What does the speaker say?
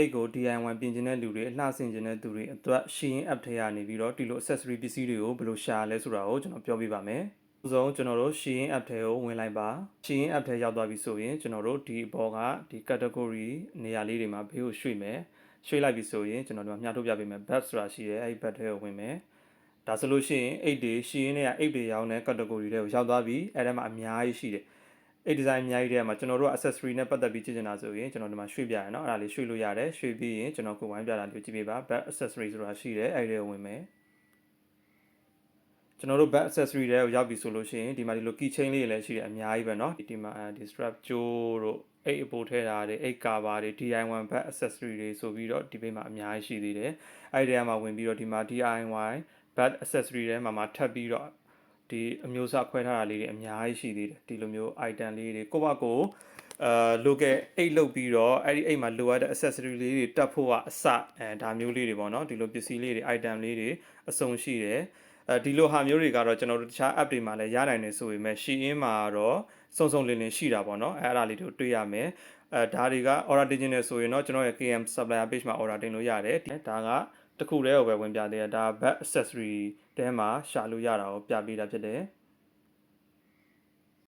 အိတ်ကို DIY ပြင်ကျင်တဲ့လူတွေအလှဆင်ကျင်တဲ့သူတွေအတွက် Shein app ထဲကနေပြီးတော့ဒီလို accessory ပစ္စည်းတွေကိုဘယ်လိုရှာလဲဆိုတာကိုကျွန်တော်ပြောပြပါမယ်။ဥဆုံးကျွန်တော်တို့ Shein app ထဲကိုဝင်လိုက်ပါ။ Shein app ထဲရောက်သွားပြီဆိုရင်ကျွန်တော်တို့ဒီအပေါ်ကဒီ category နေရာလေးတွေမှာဘေးကိုရွှေ့မယ်။ရွှေ့လိုက်ပြီဆိုရင်ကျွန်တော်တို့မျှထုတ်ပြပေးမယ် bag ဆိုတာရှိတယ်အဲ့ဒီ bag ထဲကိုဝင်မယ်။ဒါဆိုလို့ရှိရင်အိတ်တွေ Shein နဲ့အိတ်တွေရောင်းတဲ့ category တွေကိုရောက်သွားပြီ။အဲ့ဒါမှအများကြီးရှိတယ်။အဲ့ design အများကြီးထဲမှာကျွန်တော်တို့ accessory နဲ့ပတ်သက်ပြီးကြည့်ချင်တာဆိုရင်ကျွန်တော်ဒီမှာရွှေ့ပြရအောင်เนาะအဲ့ဒါလေးရွှေ့လို့ရတယ်ရွှေ့ပြီးရင်ကျွန်တော်ကိုဝိုင်းပြတာလေးကြည့်ပေးပါ back accessory ဆိုတာရှိတယ်အဲ့ဒီကိုဝင်မယ်ကျွန်တော်တို့ back accessory တွေကိုရောက်ပြီဆိုလို့ရှိရင်ဒီမှာဒီလို key chain လေးတွေလည်းရှိတယ်အများကြီးပဲเนาะဒီမှာဒီ strap ကြိုးတို့အိတ်အပိုးထဲတာတွေအိတ် cover တွေ DIY back accessory တွေဆိုပြီးတော့ဒီဘေးမှာအများကြီးရှိသေးတယ်အဲ့ဒီထဲမှာဝင်ပြီးတော့ဒီမှာ DIY back accessory ထဲမှာထပ်ပြီးတော့ဒီအမျိုးအစားခွဲထားတာလေးတွေအများကြီးရှိသေးတယ်ဒီလိုမျိုး item လေးတွေကိုယ့်ဘက်ကိုလိုကဲအိတ်လုတ်ပြီးတော့အဲ့ဒီအိတ်မှာလိုအပ်တဲ့ accessory လေးတွေတက်ဖို့ကအစဒါမျိုးလေးတွေပေါ့နော်ဒီလိုပစ္စည်းလေးတွေ item လေးတွေအစုံရှိတယ်ဒီလိုဟာမျိုးတွေကတော့ကျွန်တော်တို့တခြား app တွေမှာလည်းရနိုင်တယ်ဆိုပေမဲ့ Shein မှာတော့စုံစုံလင်လင်ရှိတာပေါ့နော်အဲ့ဒါလေးတို့တွေ့ရမယ်ဒါတွေက order တင်နေဆိုရင်တော့ကျွန်တော်ရဲ့ KM supplier page မှာ order တင်လို့ရတယ်ဒါကတခုတည်းကိုပဲဝင်ပြသေးတယ်ဒါ back accessory တဲမှာရှာလို့ရတာကိုပြပေးတာဖြစ်တယ်